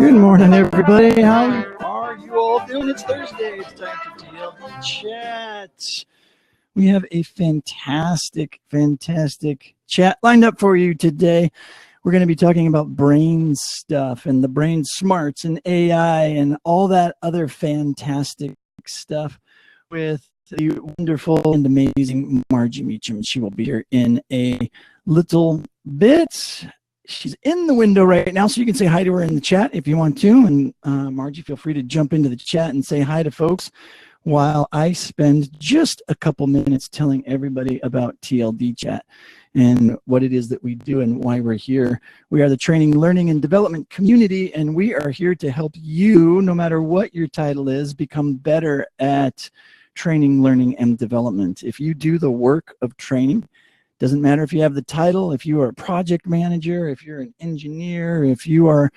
Good morning, everybody. How are you all doing? It's Thursday. It's time for TLD Chat. We have a fantastic chat lined up for you today. We're going to be talking about brain stuff and the brain smarts and AI and all that other fantastic stuff with the wonderful and amazing Margie Meacham. She will be here in a little bit. She's in the window right now, so you can say hi to her in the chat if you want to. And Margie, feel free to jump into the chat and say hi to folks while I spend just a couple minutes telling everybody about TLDChat and what it is that we do and why we're here. We are the training, learning, and development community, and we are here to help you, no matter what your title is, become better at training, learning, and development. If you do the work of training, doesn't matter if you have the title, if you are a project manager, if you're an engineer, if you are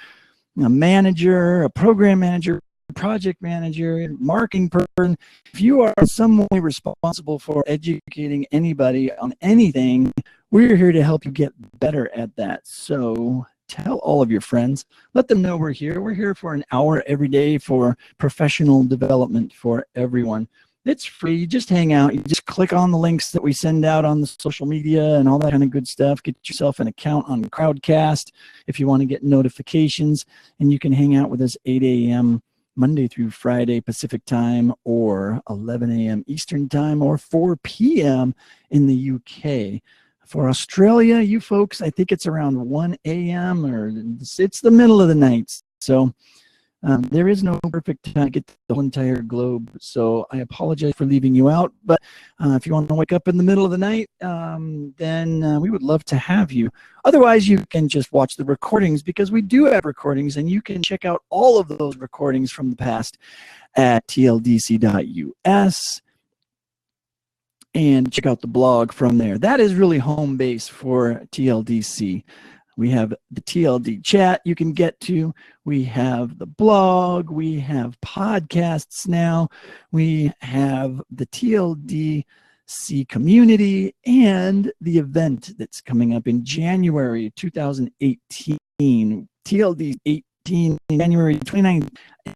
a manager, a program manager, project manager, marketing person, if you are in some way responsible for educating anybody on anything, we're here to help you get better at that. So tell all of your friends, let them know we're here. We're here for an hour every day for professional development for everyone. It's free. Just hang out. You just click on the links that we send out on the social media and all that kind of good stuff. Get yourself an account on Crowdcast if you want to get notifications, and you can hang out with us 8 a.m. Monday through Friday Pacific time, or 11 a.m. Eastern time, or 4 p.m. in the UK. For Australia, you folks, I think it's around 1 a.m. or it's the middle of the night. So there is no perfect time to get the whole entire globe, so I apologize for leaving you out. But if you want to wake up in the middle of the night, then we would love to have you. Otherwise, you can just watch the recordings, because we do have recordings, and you can check out all of those recordings from the past at tldc.us and check out the blog from there. That is really home base for TLDC. We have the TLD chat you can get to. We have the blog. We have podcasts now. We have the TLDC community and the event that's coming up in January 2018. TLD 18, January 29th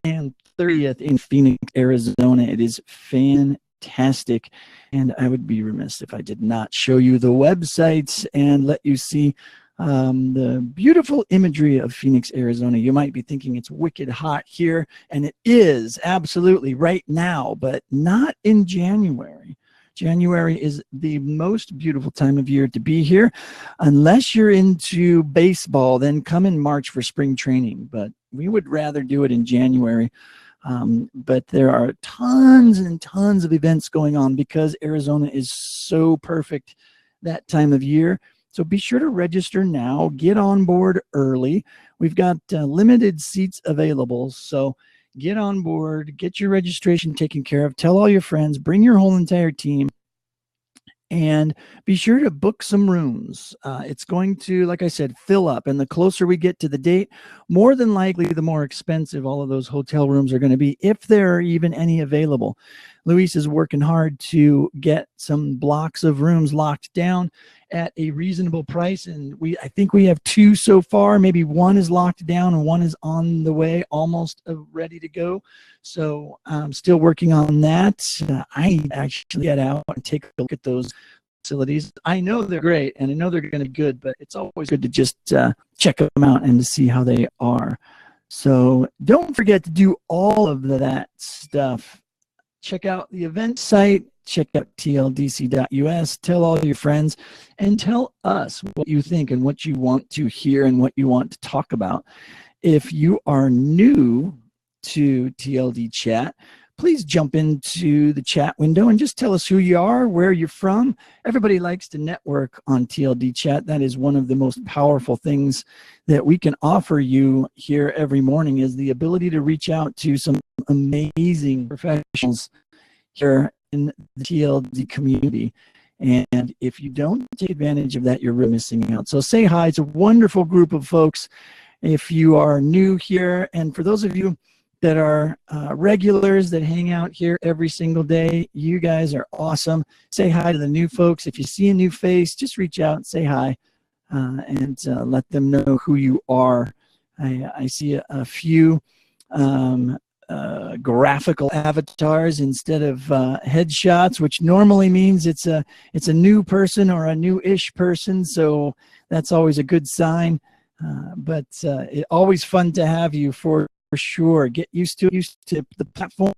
and 30th in Phoenix, Arizona. It is fantastic. And I would be remiss if I did not show you the websites and let you see the beautiful imagery of Phoenix, Arizona. You might be thinking it's wicked hot here, and it is absolutely right now, but not in January. January is the most beautiful time of year to be here. Unless you're into baseball, then come in March for spring training, but we would rather do it in January. But there are tons and tons of events going on because Arizona is so perfect that time of year. So be sure to register now. Get on board early. We've got limited seats available. So get on board. Get your registration taken care of. Tell all your friends. Bring your whole entire team. And be sure to book some rooms. It's going to, like I said, fill up. And the closer we get to the date, more than likely, the more expensive all of those hotel rooms are going to be, if there are even any available. Luis is working hard to get some blocks of rooms locked down at a reasonable price. And I think we have 2 so far. Maybe 1 is locked down and 1 is on the way, almost ready to go. So I'm still working on that. I actually get out and take a look at those facilities. I know they're great and I know they're going to be good, but it's always good to just check them out and to see how they are. So don't forget to do all of that stuff. Check out the event site. Check out tldc.us. Tell all your friends and tell us what you think and what you want to hear and what you want to talk about. If you are new to TLD Chat, please jump into the chat window and just tell us who you are, where you're from. Everybody likes to network on TLD Chat. That is one of the most powerful things that we can offer you here every morning, is the ability to reach out to some amazing professionals here in the TLD community. And if you don't take advantage of that, you're really missing out. So say hi. It's a wonderful group of folks if you are new here. And for those of you that are regulars that hang out here every single day, you guys are awesome. Say hi to the new folks. If you see a new face, just reach out and say hi and let them know who you are. I see a few graphical avatars instead of headshots, which normally means it's a new person or a new-ish person. So that's always a good sign. But it's always fun to have you for sure. Get used to the platform.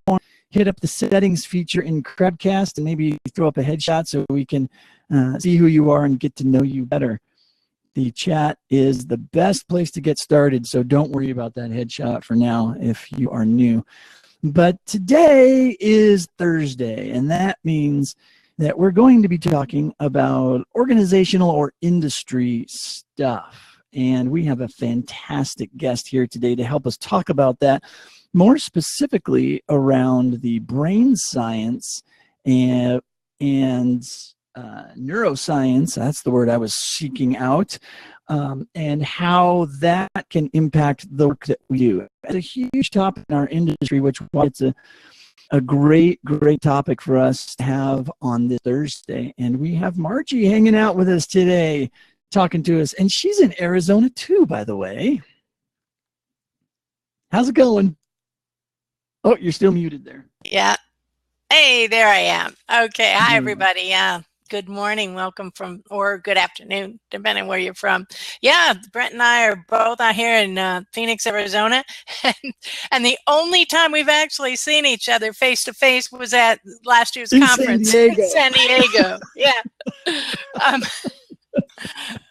Hit up the settings feature in Crowdcast and maybe throw up a headshot so we can see who you are and get to know you better. The chat is the best place to get started, so don't worry about that headshot for now if you are new. But today is Thursday, and that means that we're going to be talking about organizational or industry stuff. And we have a fantastic guest here today to help us talk about that, more specifically around the brain science and neuroscience, that's the word I was seeking out, and how that can impact the work that we do. It's a huge topic in our industry, which it's a great topic for us to have on this Thursday. And we have Margie hanging out with us today, talking to us. And she's in Arizona too, by the way. How's it going? Oh, you're still muted there. Yeah. Hey, there I am. Okay. Hi, everybody. Yeah. Good morning. Welcome from, or good afternoon, depending where you're from. Yeah, Brent and I are both out here in Phoenix, Arizona. And the only time we've actually seen each other face to face was at last year's conference in San Diego. Yeah.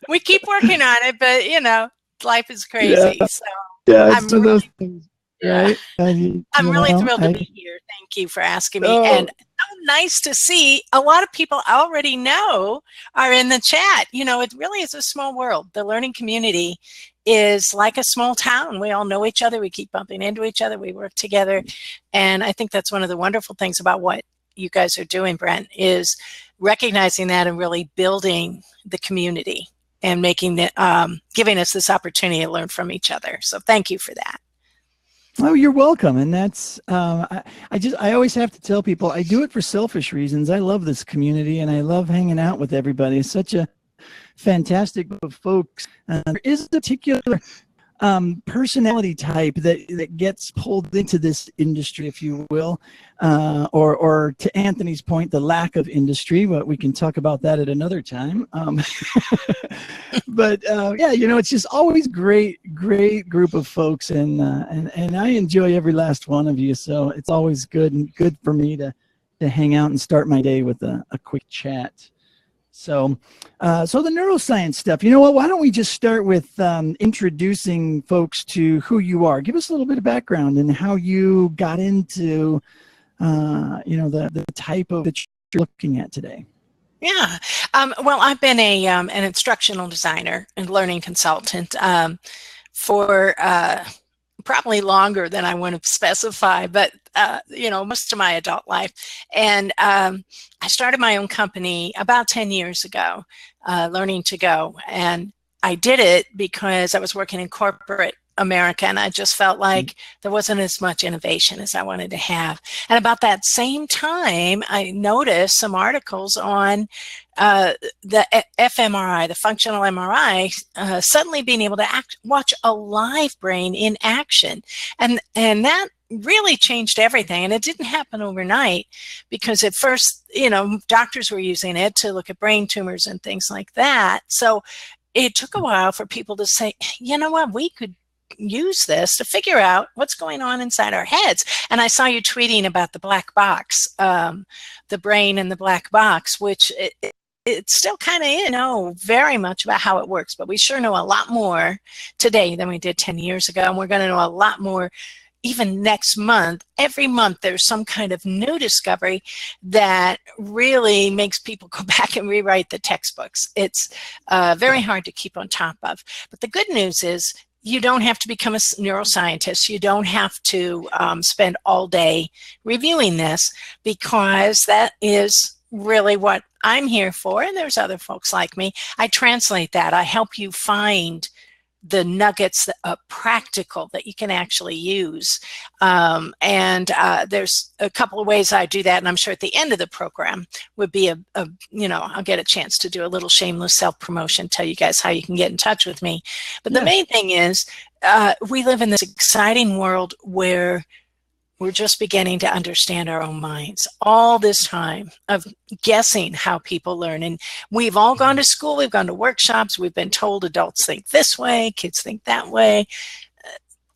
We keep working on it, but you know, life is crazy. Yeah. So yeah, it's one of those things. Right? I'm really thrilled to be here. Thank you for asking me. And so nice to see a lot of people I already know are in the chat. You know, it really is a small world. The learning community is like a small town. We all know each other. We keep bumping into each other. We work together. And I think that's one of the wonderful things about what you guys are doing, Brent, is recognizing that and really building the community and making it, giving us this opportunity to learn from each other. So thank you for that. Oh, you're welcome. And that's, I always have to tell people I do it for selfish reasons. I love this community and I love hanging out with everybody. It's such a fantastic group of folks. There is a particular personality type that gets pulled into this industry, if you will, or to Anthony's point, the lack of industry. But we can talk about that at another time. But yeah, you know, it's just always great group of folks, and I enjoy every last one of you. So it's always good for me to hang out and start my day with a quick chat. So the neuroscience stuff, you know what, why don't we just start with introducing folks to who you are. Give us a little bit of background and how you got into, you know, the type of that you're looking at today. Yeah. Well, I've been an instructional designer and learning consultant for probably longer than I want to specify, but you know, most of my adult life. And I started my own company about 10 years ago, Learning to Go. And I did it because I was working in corporate America and I just felt like there wasn't as much innovation as I wanted to have. And about that same time, I noticed some articles on the fMRI, the functional MRI, suddenly being able to watch a live brain in action. And that really changed everything. And it didn't happen overnight because at first, you know, doctors were using it to look at brain tumors and things like that. So it took a while for people to say, you know what, we could use this to figure out what's going on inside our heads. And I saw you tweeting about the black box, the brain and the black box, which it's still kind of, you know, very much about how it works, but we sure know a lot more today than we did 10 years ago. And we're going to know a lot more even next month. Every month there's some kind of new discovery that really makes people go back and rewrite the textbooks. It's very hard to keep on top of. But the good news is you don't have to become a neuroscientist. You don't have to spend all day reviewing this, because that is really what I'm here for. And there's other folks like me. I translate that. I help you find the nuggets that are practical that you can actually use. There's a couple of ways I do that, and I'm sure at the end of the program would be I'll get a chance to do a little shameless self-promotion, tell you guys how you can get in touch with me. But the main thing is we live in this exciting world where we're just beginning to understand our own minds. All this time of guessing how people learn. And we've all gone to school, we've gone to workshops, we've been told adults think this way, kids think that way.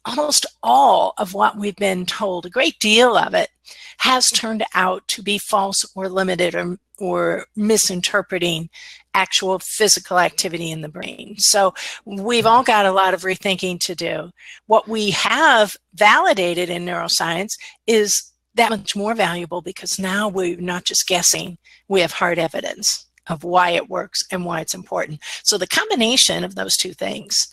Almost all of what we've been told, a great deal of it, has turned out to be false or limited or misinterpreting actual physical activity in the brain. So we've all got a lot of rethinking to do. What we have validated in neuroscience is that much more valuable, because now we're not just guessing, we have hard evidence of why it works and why it's important. So the combination of those two things,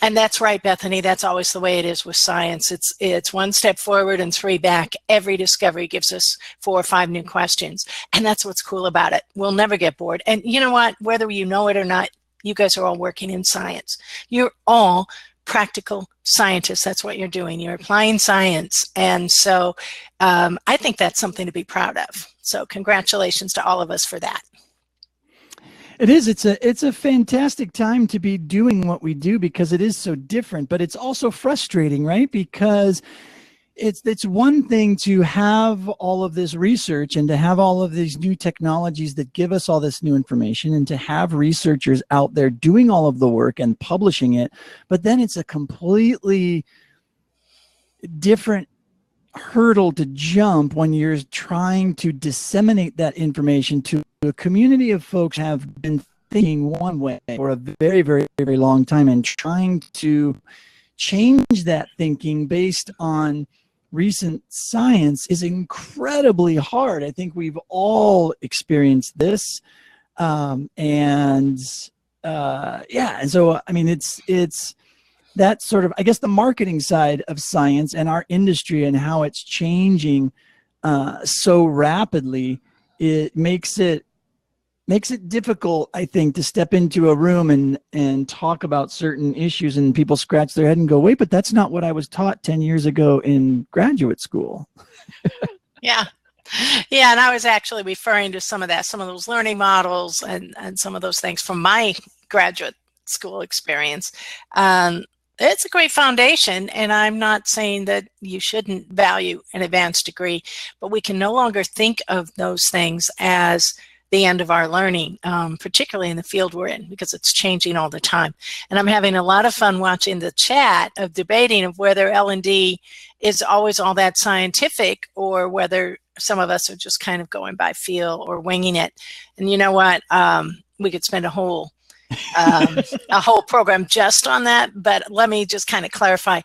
and that's right, Bethany, that's always the way it is with science. It's one step forward and three back. Every discovery gives us 4 or 5 new questions. And that's what's cool about it. We'll never get bored. And you know what? Whether you know it or not, you guys are all working in science. You're all practical scientists. That's what you're doing. You're applying science. And so I think that's something to be proud of. So congratulations to all of us for that. It is. It's a fantastic time to be doing what we do, because it is so different, but it's also frustrating, right? Because it's one thing to have all of this research and to have all of these new technologies that give us all this new information, and to have researchers out there doing all of the work and publishing it. But then it's a completely different hurdle to jump when you're trying to disseminate that information to a community of folks who have been thinking one way for a very, very, very long time, and trying to change that thinking based on recent science is incredibly hard. I think we've all experienced this. And so, I mean, it's that sort of, I guess, the marketing side of science and our industry and how it's changing so rapidly. It makes it difficult, I think, to step into a room and talk about certain issues, and people scratch their head and go, wait, but that's not what I was taught 10 years ago in graduate school. Yeah. Yeah. And I was actually referring to some of those learning models and some of those things from my graduate school experience. It's a great foundation, and I'm not saying that you shouldn't value an advanced degree, but we can no longer think of those things as the end of our learning, particularly in the field we're in, because it's changing all the time. And I'm having a lot of fun watching the chat of debating of whether L&D is always all that scientific, or whether some of us are just kind of going by feel or winging it. And you know what? We could spend a whole program just on that, but let me just kind of clarify.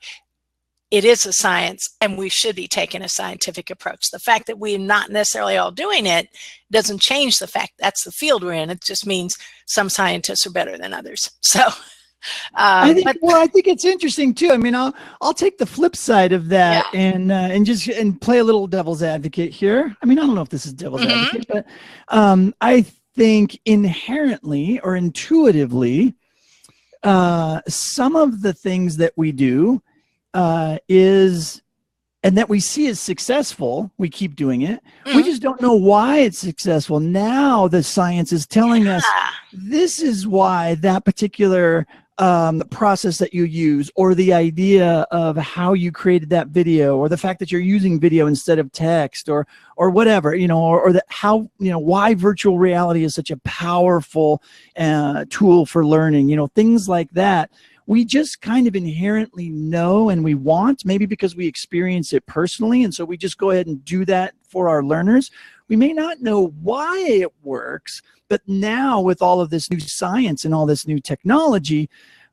It is a science, and we should be taking a scientific approach. The fact that we're not necessarily all doing it doesn't change the fact that's the field we're in. It just means some scientists are better than others. So I think it's interesting too. I mean, I'll take the flip side of that, and play a little devil's advocate here. I mean, I don't know if this is devil's advocate, but I think inherently or intuitively, some of the things that we do and that we see as successful, we keep doing it. We just don't know why it's successful. Now the science is telling us this is why that particular process that you use, or the idea of how you created that video, or the fact that you're using video instead of text, or whatever, or how, why virtual reality is such a powerful tool for learning, things like that. We just kind of inherently know, and we want, maybe because we experience it personally, and so we just go ahead and do that for our learners. We may not know why it works, but now with all of this new science and all this new technology,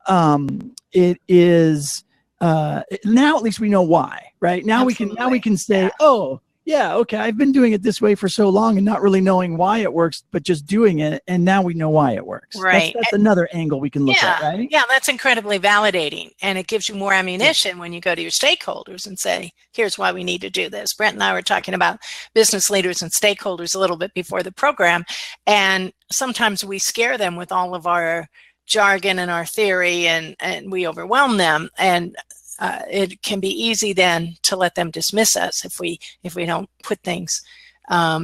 it is now at least we know why, right? Now we can say, oh, yeah, okay, I've been doing it this way for so long and not really knowing why it works, but just doing it, and now we know why it works. Right. That's another angle we can look at, right? Yeah, that's incredibly validating, and it gives you more ammunition when you go to your stakeholders and say, here's why we need to do this. Brent and I were talking about business leaders and stakeholders a little bit before the program, and sometimes we scare them with all of our jargon and our theory, and we overwhelm them. And it can be easy then to let them dismiss us if we don't put things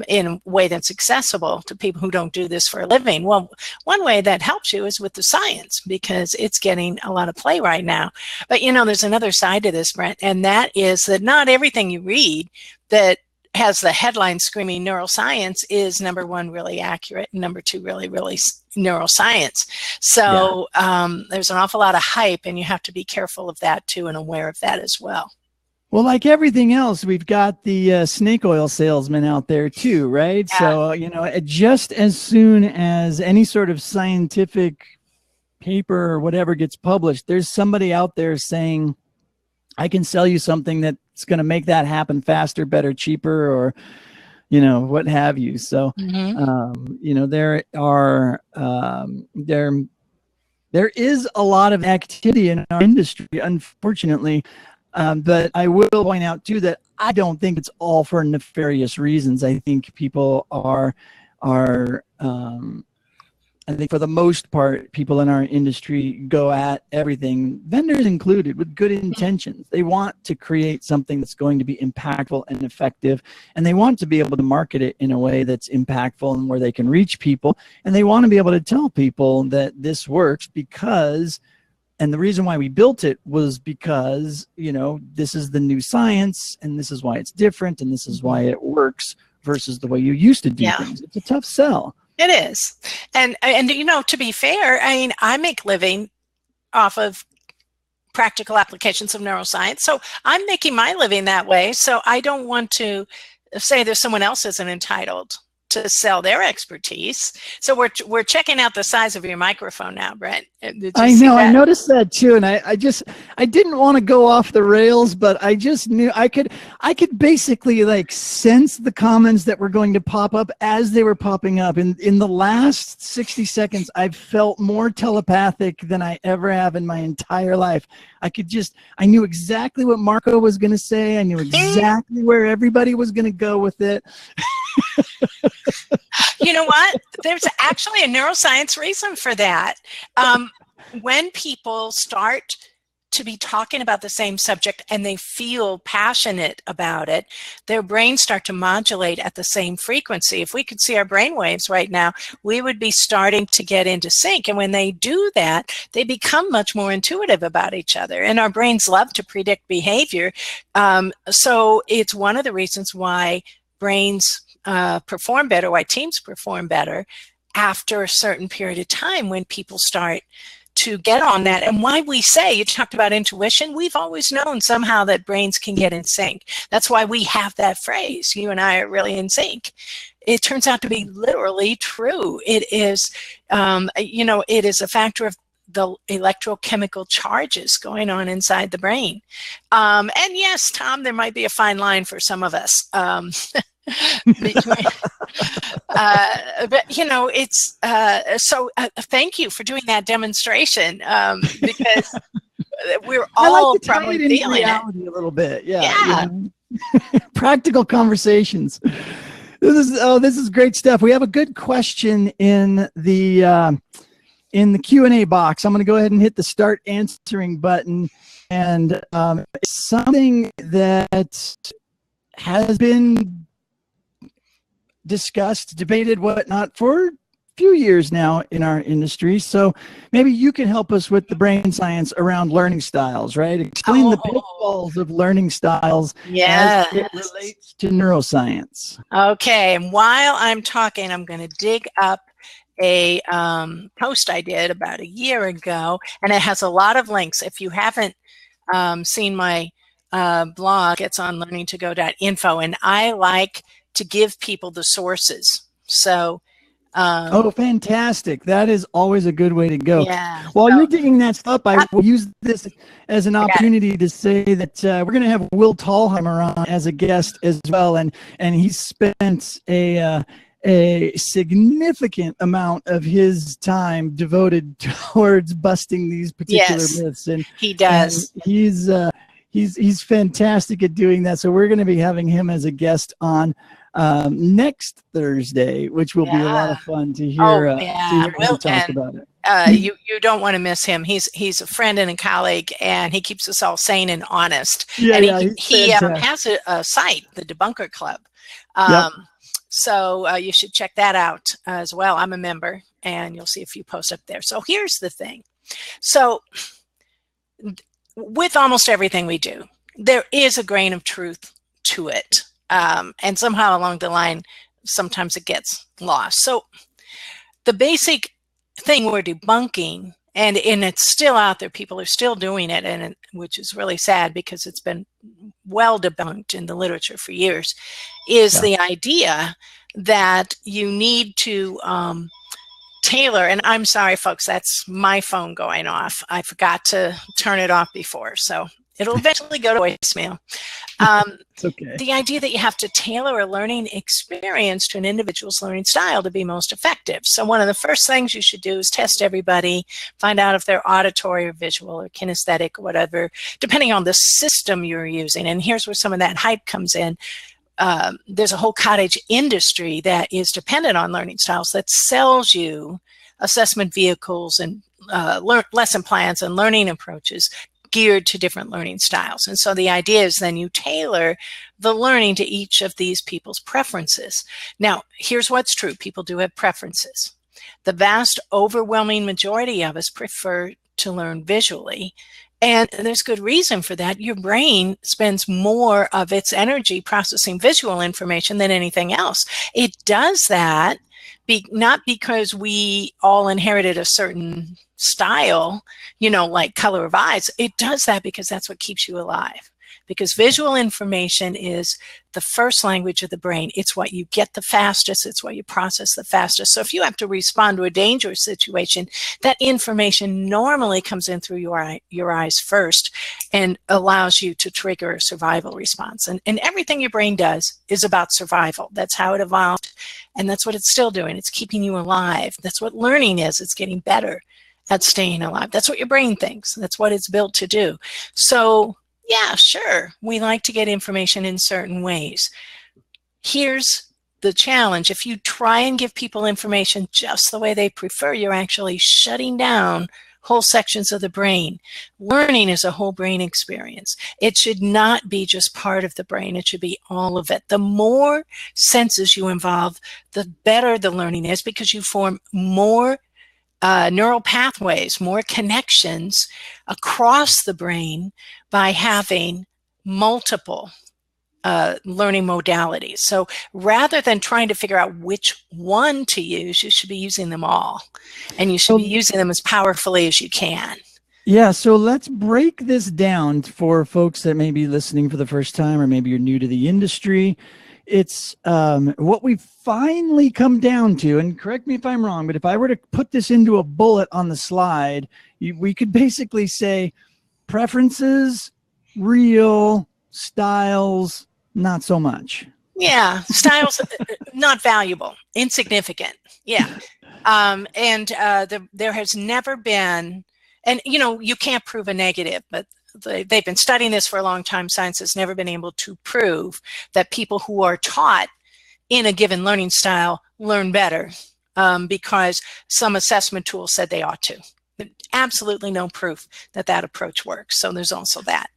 in a way that's accessible to people who don't do this for a living. Well, one way that helps you is with the science, because it's getting a lot of play right now. But there's another side to this, Brent, and that is that not everything you read that has the headline screaming neuroscience is, number one, really accurate, and number two, really neuroscience. So there's an awful lot of hype, and you have to be careful of that too, and aware of that as well. Well, like everything else, we've got the snake oil salesman out there too, right? Yeah. So, just as soon as any sort of scientific paper or whatever gets published, there's somebody out there saying, I can sell you something that's going to make that happen faster, better, cheaper, or, what have you. So, there is a lot of activity in our industry, unfortunately. But I will point out too that I don't think it's all for nefarious reasons. I think people are I think for the most part, people in our industry go at everything, vendors included, with good intentions. They want to create something that's going to be impactful and effective, and they want to be able to market it in a way that's impactful and where they can reach people. And they want to be able to tell people that this works because, and the reason why we built it was because, this is the new science, and this is why it's different, and this is why it works versus the way you used to do things. It's a tough sell. It is. And to be fair, I make living off of practical applications of neuroscience. So I'm making my living that way. So I don't want to say there's someone else isn't entitled to sell their expertise. So we're checking out the size of your microphone now, Brent. I know, I noticed that too, and I didn't want to go off the rails, but I just knew I could basically sense the comments that were going to pop up as they were popping up. In the last 60 seconds, I've felt more telepathic than I ever have in my entire life. I knew exactly what Marco was going to say. I knew exactly where everybody was going to go with it. You know what? There's actually a neuroscience reason for that. When people start to be talking about the same subject and they feel passionate about it, their brains start to modulate at the same frequency. If we could see our brain waves right now, we would be starting to get into sync. And when they do that, they become much more intuitive about each other. And our brains love to predict behavior. So it's one of the reasons why brains perform better, why teams perform better after a certain period of time when people start to get on that. And why we say, you talked about intuition, we've always known somehow that brains can get in sync. That's why we have that phrase, you and I are really in sync. It turns out to be literally true. It is, it is a factor of the electrochemical charges going on inside the brain. And yes, Tom, there might be a fine line for some of us. But it's so thank you for doing that demonstration, because we're all probably feeling it a little bit. Practical conversations. This is great stuff. We have a good question in the Q&A box. I'm going to go ahead and hit the start answering button, and it's something that has been discussed, debated, whatnot for a few years now in our industry. So maybe you can help us with the brain science around learning styles, right? Explain the pitfalls of learning styles as it relates to neuroscience. Okay, and while I'm talking, I'm going to dig up a post I did about a year ago, and it has a lot of links. If you haven't seen my blog, it's on learningtogo.info, and I like to give people the sources. So fantastic. That is always a good way to go. While you're digging that stuff, I will use this as an opportunity to say that we're going to have Will Thalheimer on as a guest as well, and he's spent a significant amount of his time devoted towards busting these particular myths, and he does. And he's fantastic at doing that. So we're going to be having him as a guest on next Thursday, which will be a lot of fun to hear, him talk about it. You don't want to miss him. He's a friend and a colleague, and he keeps us all sane and honest. Yeah, and yeah, he has a site, the Debunker Club. Yep. So you should check that out as well. I'm a member, and you'll see a few posts up there. So here's the thing. So with almost everything we do, there is a grain of truth to it. And somehow along the line, sometimes it gets lost. So the basic thing we're debunking, and it's still out there, people are still doing it, and which is really sad because it's been well debunked in the literature for years, is the idea that you need to tailor, and I'm sorry folks, that's my phone going off. I forgot to turn it off before, so it'll eventually go to voicemail. It's okay. The idea that you have to tailor a learning experience to an individual's learning style to be most effective. So one of the first things you should do is test everybody, find out if they're auditory or visual or kinesthetic or whatever, depending on the system you're using. And here's where some of that hype comes in. There's a whole cottage industry that is dependent on learning styles that sells you assessment vehicles and lesson plans and learning approaches geared to different learning styles. And so the idea is then you tailor the learning to each of these people's preferences. Now, here's what's true. People do have preferences. The vast overwhelming majority of us prefer to learn visually. And there's good reason for that. Your brain spends more of its energy processing visual information than anything else. It does that not because we all inherited a certain style, like color of eyes. It does that because that's what keeps you alive. Because visual information is the first language of the brain. It's what you get the fastest. It's what you process the fastest. So if you have to respond to a dangerous situation, that information normally comes in through your eyes first and allows you to trigger a survival response. And everything your brain does is about survival. That's how it evolved. And that's what it's still doing. It's keeping you alive. That's what learning is. It's getting better at staying alive. That's what your brain thinks. That's what it's built to do. So yeah, sure, we like to get information in certain ways. Here's the challenge. If you try and give people information just the way they prefer, you're actually shutting down whole sections of the brain. Learning is a whole brain experience. It should not be just part of the brain. It should be all of it. The more senses you involve, the better the learning is because you form more neural pathways, more connections across the brain by having multiple learning modalities. So rather than trying to figure out which one to use, you should be using them all. And you should be using them as powerfully as you can. Yeah, so let's break this down for folks that may be listening for the first time, or maybe you're new to the industry. It's what we finally come down to, and correct me if I'm wrong, but if I were to put this into a bullet on the slide, we could basically say preferences, real, styles, not so much. Yeah, styles, not valuable, insignificant. Yeah. There has never been, and you can't prove a negative, but they've been studying this for a long time. Science has never been able to prove that people who are taught in a given learning style learn better because some assessment tool said they ought to. Absolutely no proof that that approach works. So there's also that.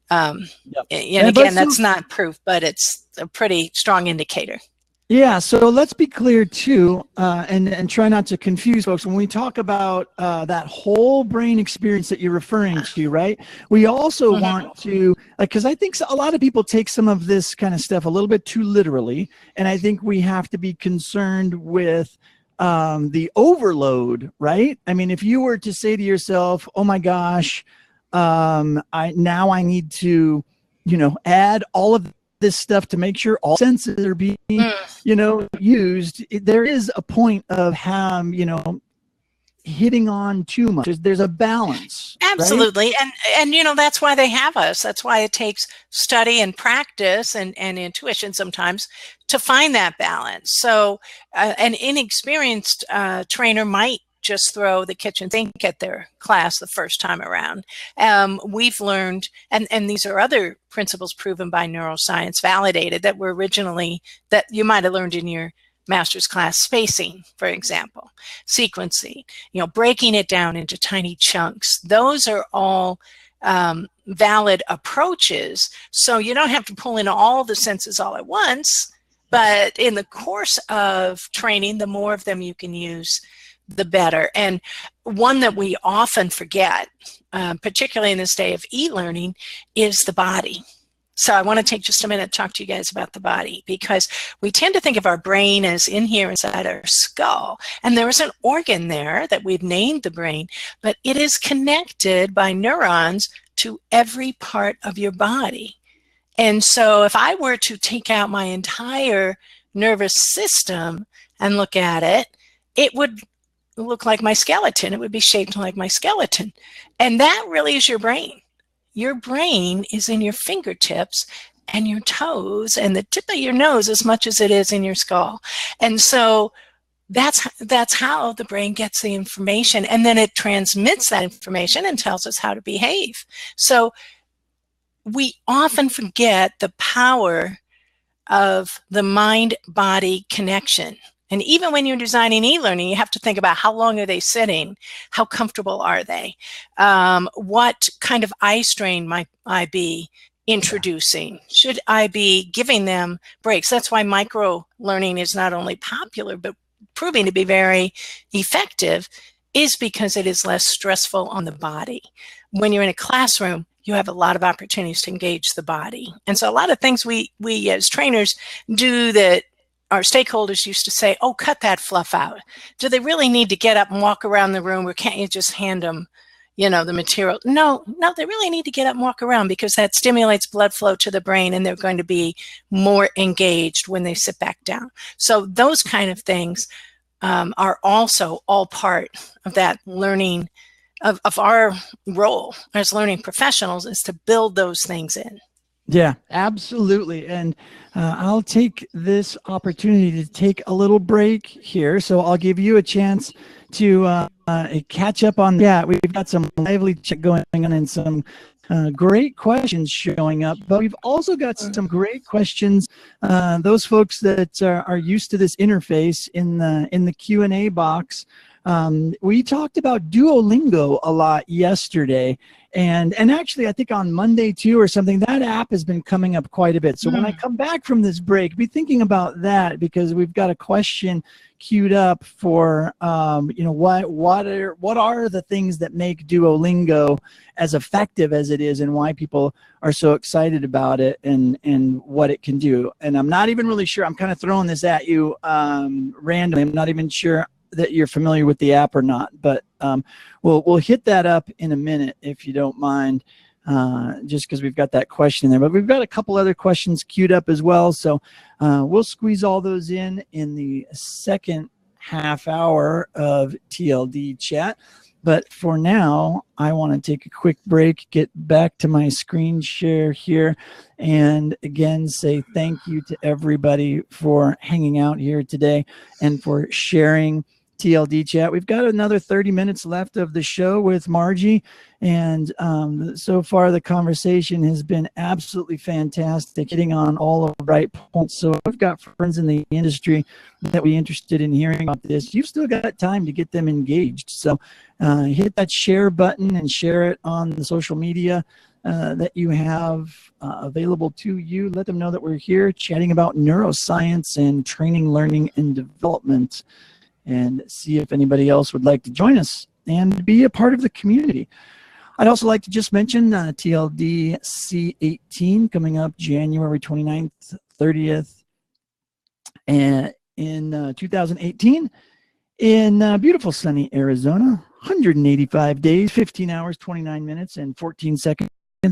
And again, that's not proof, but it's a pretty strong indicator. Yeah, so let's be clear too, and try not to confuse folks. When we talk about that whole brain experience that you're referring to, right? We also want to, because I think a lot of people take some of this kind of stuff a little bit too literally, and I think we have to be concerned with the overload, right? I mean, if you were to say to yourself, "Oh my gosh, I need to, add all of this stuff to make sure all senses are being, used," there is a point of hitting on too much. There's a balance. Absolutely. Right? And that's why they have us. That's why it takes study and practice and intuition sometimes to find that balance. So an inexperienced trainer might just throw the kitchen sink at their class the first time around. We've learned, and these are other principles proven by neuroscience, validated, that were originally, that you might have learned in your master's class spacing, for example, sequencing, breaking it down into tiny chunks. Those are all valid approaches. So you don't have to pull in all the senses all at once, but in the course of training, the more of them you can use, the better. And one that we often forget, particularly in this day of e-learning, is the body. So I want to take just a minute to talk to you guys about the body, because we tend to think of our brain as in here inside our skull. And there is an organ there that we've named the brain, but it is connected by neurons to every part of your body. And so if I were to take out my entire nervous system and look at it, it would look like my skeleton. It would be shaped like my skeleton. And that really is your brain. Your brain is in your fingertips and your toes and the tip of your nose as much as it is in your skull. And so that's how the brain gets the information, and then it transmits that information and tells us how to behave. So we often forget the power of the mind-body connection. And even when you're designing e-learning, you have to think about how long are they sitting? How comfortable are they? What kind of eye strain might I be introducing? Should I be giving them breaks? That's why micro-learning is not only popular, but proving to be very effective, is because it is less stressful on the body. When you're in a classroom, you have a lot of opportunities to engage the body. And so a lot of things we as trainers do that our stakeholders used to say, oh, cut that fluff out. Do they really need to get up and walk around the room, or can't you just hand them, the material? No, they really need to get up and walk around, because that stimulates blood flow to the brain, and they're going to be more engaged when they sit back down. So those kind of things are also all part of that learning, of our role as learning professionals, is to build those things in. Yeah, absolutely. And I'll take this opportunity to take a little break here. So I'll give you a chance to catch up on that. We've got some lively chat going on and some great questions showing up, but we've also got some great questions. Those folks that are used to this interface in the Q&A box. We talked about Duolingo a lot yesterday, and actually I think on Monday too or something, that app has been coming up quite a bit. So when I come back from this break, be thinking about that, because we've got a question queued up for what are the things that make Duolingo as effective as it is, and why people are so excited about it, and what it can do. And I'm not even really sure. I'm kind of throwing this at you randomly. I'm not even sure that you're familiar with the app or not, but we'll hit that up in a minute if you don't mind, just because we've got that question there. But we've got a couple other questions queued up as well, so we'll squeeze all those in the second half hour of TLD chat. But for now, I want to take a quick break, get back to my screen share here, and again say thank you to everybody for hanging out here today and for sharing TLD chat. We've got another 30 minutes left of the show with Margie, and so far the conversation has been absolutely fantastic, hitting on all of the right points. So I've got friends in the industry that we're interested in hearing about this. You've still got time to get them engaged. So hit that share button and share it on the social media that you have available to you. Let them know that we're here chatting about neuroscience and training, learning, and development, and see if anybody else would like to join us and be a part of the community. I'd also like to just mention TLDC 18 coming up January 29th, 30th, and in 2018 in beautiful sunny Arizona. 185 days, 15 hours, 29 minutes, and 14 seconds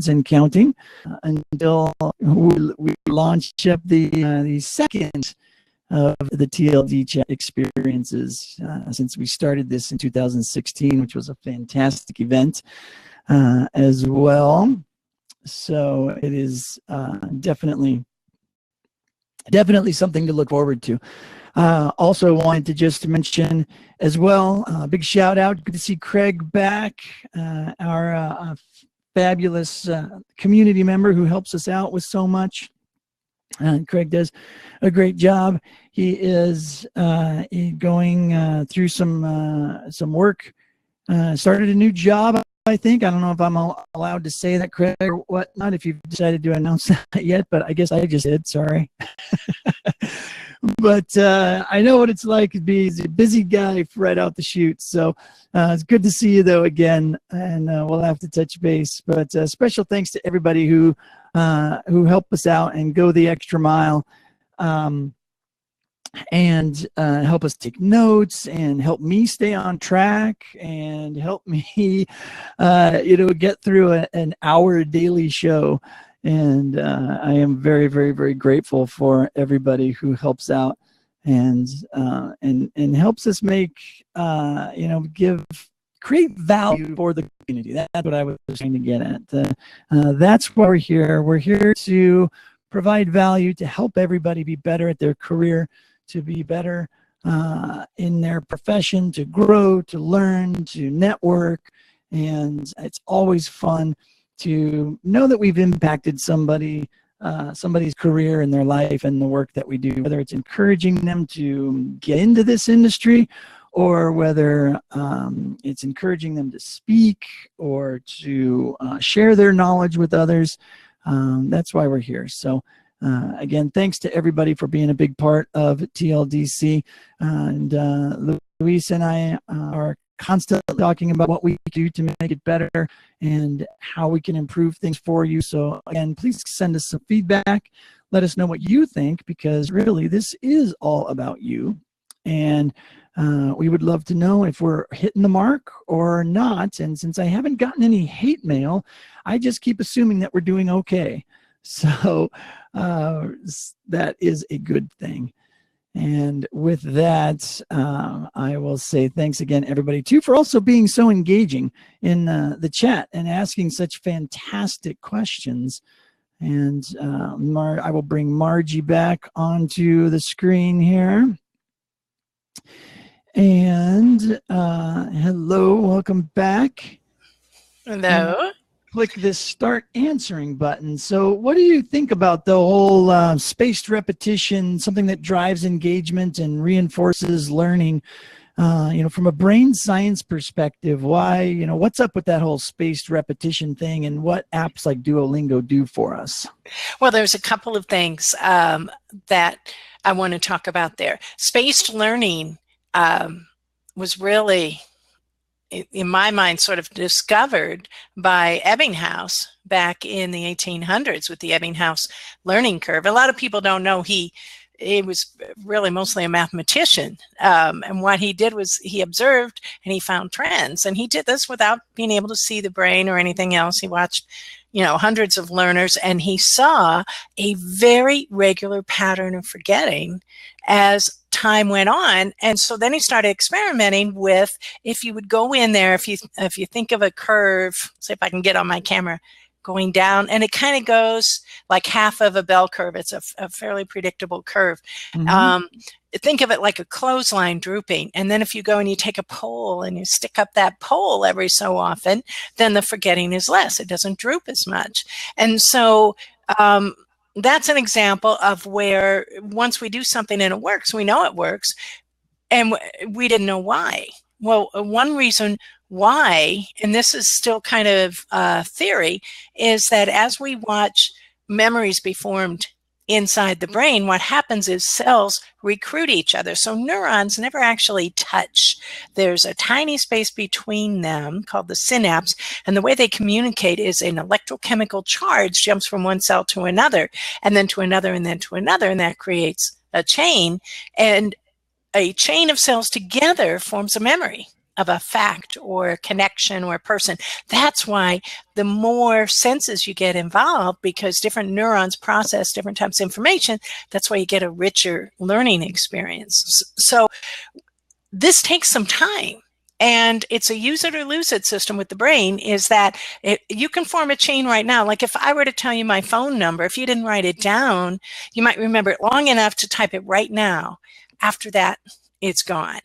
and counting until we launch up the second of the TLD chat experiences since we started this in 2016, which was a fantastic event as well. So it is definitely something to look forward to. Also wanted to just mention as well, big shout out, good to see Craig back, our fabulous community member who helps us out with so much. Craig does a great job. He is going through some work. Started a new job, I think. I don't know if I'm allowed to say that, Craig, or whatnot, if you've decided to announce that yet, but I guess I just did. Sorry. But I know what it's like to be a busy guy right out the chute. So it's good to see you, though, again, and we'll have to touch base. But special thanks to everybody who help us out and go the extra mile, and help us take notes and help me stay on track and help me, get through an hour daily show. And I am very, very, very grateful for everybody who helps out and helps us make, create value for the community. That's what I was trying to get at. That's why we're here. We're here to provide value, to help everybody be better at their career, to be better in their profession, to grow, to learn, to network. And it's always fun to know that we've impacted somebody's career and their life and the work that we do, whether it's encouraging them to get into this industry, or whether it's encouraging them to speak or to share their knowledge with others. That's why we're here. So again, thanks to everybody for being a big part of TLDC. And Luis and I are constantly talking about what we do to make it better and how we can improve things for you. So again, please send us some feedback. Let us know what you think, because really this is all about you. And we would love to know if we're hitting the mark or not. And since I haven't gotten any hate mail, I just keep assuming that we're doing okay. So that is a good thing. And with that, I will say thanks again, everybody, too, for also being so engaging in the chat and asking such fantastic questions. And I will bring Margie back onto the screen here. And hello, welcome back. Hello. Click this start answering button. So what do you think about the whole spaced repetition, something that drives engagement and reinforces learning, from a brain science perspective? Why, what's up with that whole spaced repetition thing, and what apps like Duolingo do for us? Well, there's a couple of things that I want to talk about there. Spaced learning was really, in my mind, sort of discovered by Ebbinghaus back in the 1800s with the Ebbinghaus learning curve. A lot of people don't know he was really mostly a mathematician. And what he did was he observed and he found trends. And he did this without being able to see the brain or anything else. He watched, hundreds of learners, and he saw a very regular pattern of forgetting as time went on. And so then he started experimenting with, if you would go in there, if you think of a curve, see if I can get on my camera, going down, and it kind of goes like half of a bell curve. It's a fairly predictable curve. Mm-hmm. Think of it like a clothesline drooping. And then if you go and you take a pole and you stick up that pole every so often, then the forgetting is less. It doesn't droop as much. And so that's an example of where once we do something and it works, we know it works, and we didn't know why. Well, one reason why, and this is still kind of theory, is that as we watch memories be formed inside the brain, what happens is cells recruit each other. So neurons never actually touch. There's a tiny space between them called the synapse, and the way they communicate is an electrochemical charge jumps from one cell to another, and then to another, and then to another, and that creates a chain. And a chain of cells together forms a memory of a fact or a connection or a person. That's why the more senses you get involved, because different neurons process different types of information, that's why you get a richer learning experience. So this takes some time. And it's a use it or lose it system with the brain, is that you can form a chain right now. Like if I were to tell you my phone number, if you didn't write it down, you might remember it long enough to type it right now. After that, it's gone.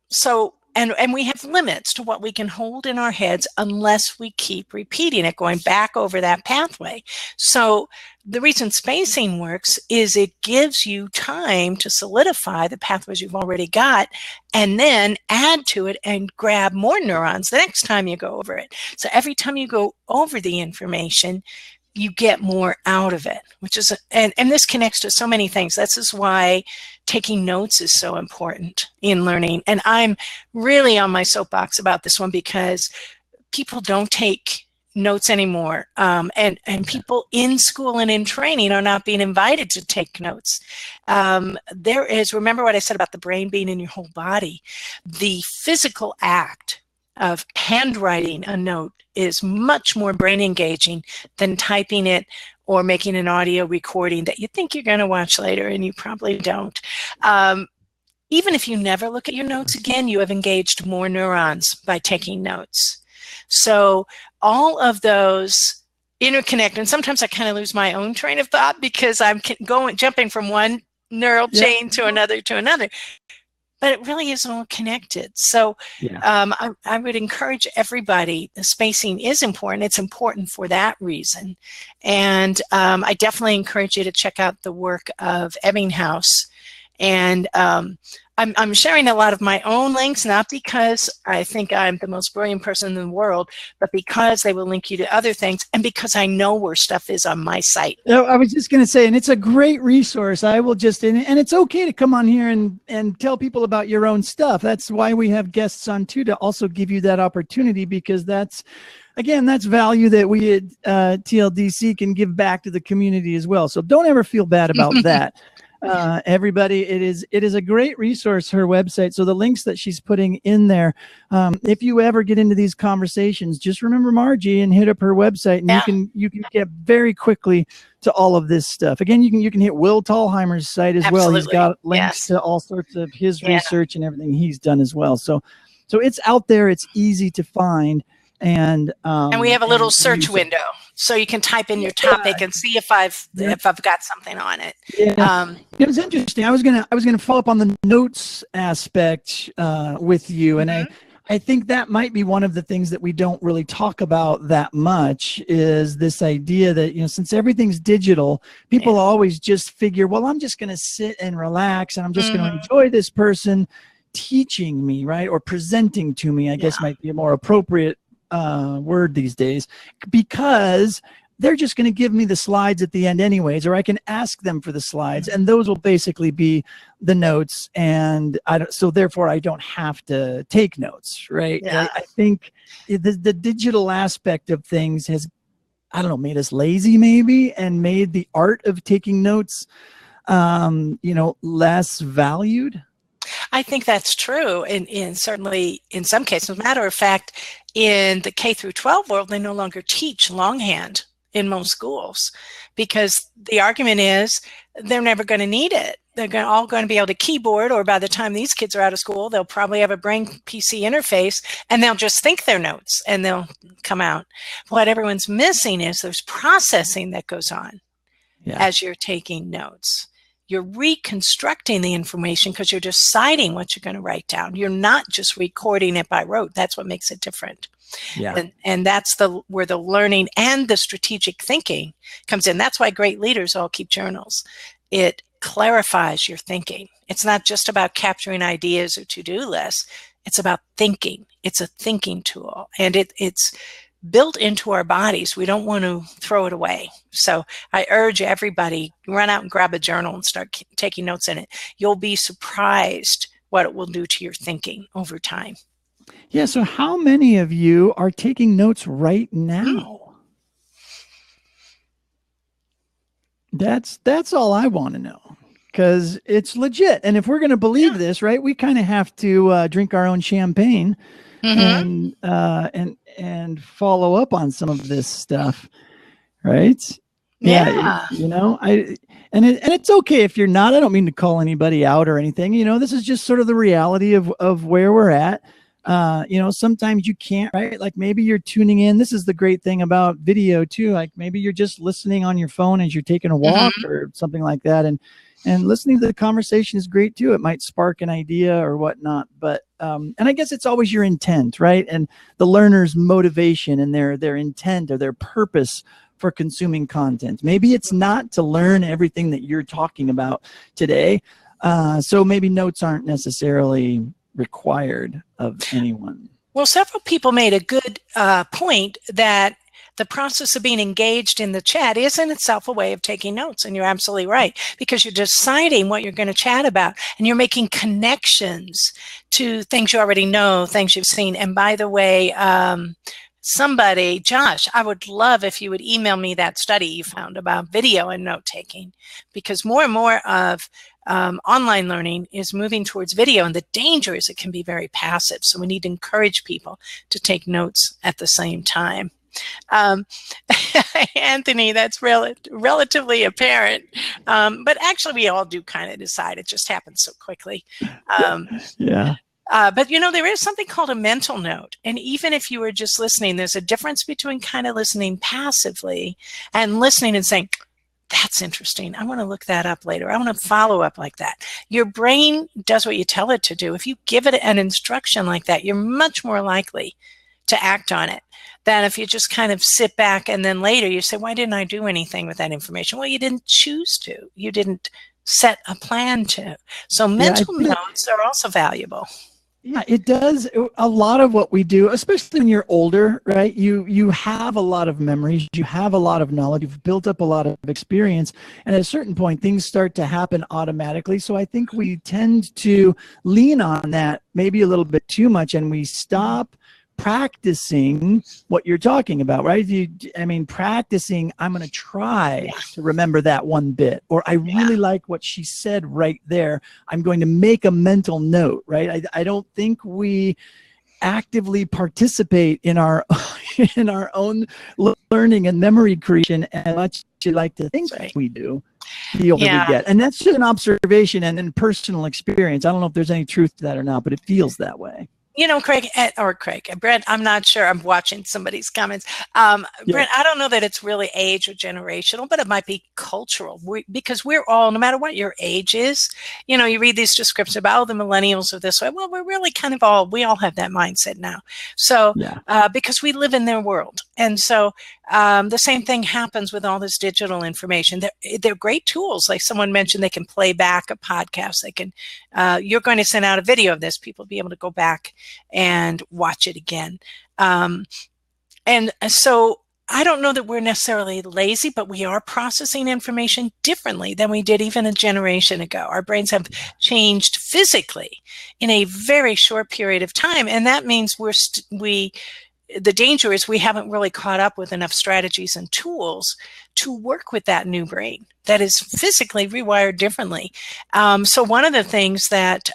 So and we have limits to what we can hold in our heads unless we keep repeating it, going back over that pathway. So the reason spacing works is it gives you time to solidify the pathways you've already got and then add to it and grab more neurons the next time you go over it. So every time you go over the information, you get more out of it, which is, and this connects to so many things. This is why taking notes is so important in learning. And I'm really on my soapbox about this one because people don't take notes anymore. And people in school and in training are not being invited to take notes. There is, remember what I said about the brain being in your whole body, the physical act of handwriting a note is much more brain engaging than typing it or making an audio recording that you think you're going to watch later and you probably don't. Even if you never look at your notes again, you have engaged more neurons by taking notes. So all of those interconnect, and sometimes I kind of lose my own train of thought because I'm jumping from one neural chain to another to another. But it really is all connected. So I would encourage everybody, the spacing is important. It's important for that reason. And I definitely encourage you to check out the work of Ebbinghaus. And I'm sharing a lot of my own links, not because I think I'm the most brilliant person in the world, but because they will link you to other things and because I know where stuff is on my site. I was just going to say, and it's a great resource. I will just, and it's okay to come on here and tell people about your own stuff. That's why we have guests on too, to also give you that opportunity, because that's, again, that's value that we at TLDC can give back to the community as well. So don't ever feel bad about that. Everybody, it is a great resource, her website. So the links that she's putting in there, if you ever get into these conversations, just remember Margie and hit up her website, and you can get very quickly to all of this stuff. Again, you can hit Will Tallheimer's site as well. He's got links to all sorts of his research and everything he's done as well. So it's out there. It's easy to find. And we have a little search window, so you can type in your topic and see if I've got something on it. It was interesting. I was gonna follow up on the notes aspect with you, and I think that might be one of the things that we don't really talk about that much, is this idea that, since everything's digital, people always just figure, well, I'm just gonna sit and relax, and I'm just gonna enjoy this person teaching me, right, or presenting to me, I guess might be a more appropriate word these days, because they're just going to give me the slides at the end anyways, or I can ask them for the slides, and those will basically be the notes, and so therefore I don't have to take notes, right? I think the digital aspect of things has, I don't know, made us lazy maybe, and made the art of taking notes less valued. I think that's true, and certainly in some cases. As a matter of fact, in the K through 12 world, they no longer teach longhand in most schools, because the argument is they're never going to need it. They're all going to be able to keyboard, or by the time these kids are out of school, they'll probably have a brain PC interface, and they'll just think their notes and they'll come out. What everyone's missing is there's processing that goes on as you're taking notes. You're reconstructing the information because you're deciding what you're going to write down. You're not just recording it by rote. That's what makes it different. And that's where the learning and the strategic thinking comes in. That's why great leaders all keep journals. It clarifies your thinking. It's not just about capturing ideas or to-do lists. It's about thinking. It's a thinking tool, and it's built into our bodies. We don't want to throw it away. So I urge everybody, run out and grab a journal and start taking notes in it. You'll be surprised what it will do to your thinking over time. Yeah. So how many of you are taking notes right now? That's all I want to know, because it's legit. And if we're going to believe this, right, we kind of have to drink our own champagne and follow up on some of this stuff, right? And it's okay if you're not. I don't mean to call anybody out or anything. This is just sort of the reality of where we're at. Sometimes you can't, right? Like maybe you're tuning in. This is the great thing about video too. Like maybe you're just listening on your phone as you're taking a walk or something like that, and listening to the conversation is great too. It might spark an idea or whatnot, but and I guess it's always your intent, right? And the learner's motivation and their intent or their purpose for consuming content. Maybe it's not to learn everything that you're talking about today. So maybe notes aren't necessarily required of anyone. Well, several people made a good point that the process of being engaged in the chat is in itself a way of taking notes. And you're absolutely right, because you're deciding what you're going to chat about, and you're making connections to things you already know, things you've seen. And by the way, somebody, Josh, I would love if you would email me that study you found about video and note taking, because more and more of online learning is moving towards video, and the danger is it can be very passive. So we need to encourage people to take notes at the same time. Anthony, that's relatively apparent, but actually we all do kind of decide. It just happens so quickly. Yeah. But there is something called a mental note. And even if you were just listening, there's a difference between kind of listening passively and listening and saying, that's interesting, I want to look that up later, I want to follow up like that. Your brain does what you tell it to do. If you give it an instruction like that, you're much more likely to act on it than if you just kind of sit back and then later you say, why didn't I do anything with that information? Well, you didn't choose to. You didn't set a plan to. So mental notes are also valuable. Yeah, it does. A lot of what we do, especially when you're older, right? You have a lot of memories, you have a lot of knowledge, you've built up a lot of experience, and at a certain point, things start to happen automatically. So I think we tend to lean on that maybe a little bit too much, and we stop practicing what you're talking about, right? Practicing, I'm going to try to remember that one bit, or I really like what she said right there, I'm going to make a mental note, right? I don't think we actively participate in our own learning and memory creation as much as you like to think we do. The older we get. And that's just an observation and then personal experience. I don't know if there's any truth to that or not, but it feels that way. Brent, I'm not sure. I'm watching somebody's comments. Brent, I don't know that it's really age or generational, but it might be cultural. Because we're all, no matter what your age is, you read these descriptions about, the millennials are this way. Well, we're really kind of we all have that mindset now. So, because we live in their world. And so the same thing happens with all this digital information. They're great tools. Like someone mentioned, they can play back a podcast. They can, you're going to send out a video of this. People will be able to go back and watch it again. And so I don't know that we're necessarily lazy, but we are processing information differently than we did even a generation ago. Our brains have changed physically in a very short period of time. And that means the danger is we haven't really caught up with enough strategies and tools to work with that new brain that is physically rewired differently. So one of the things that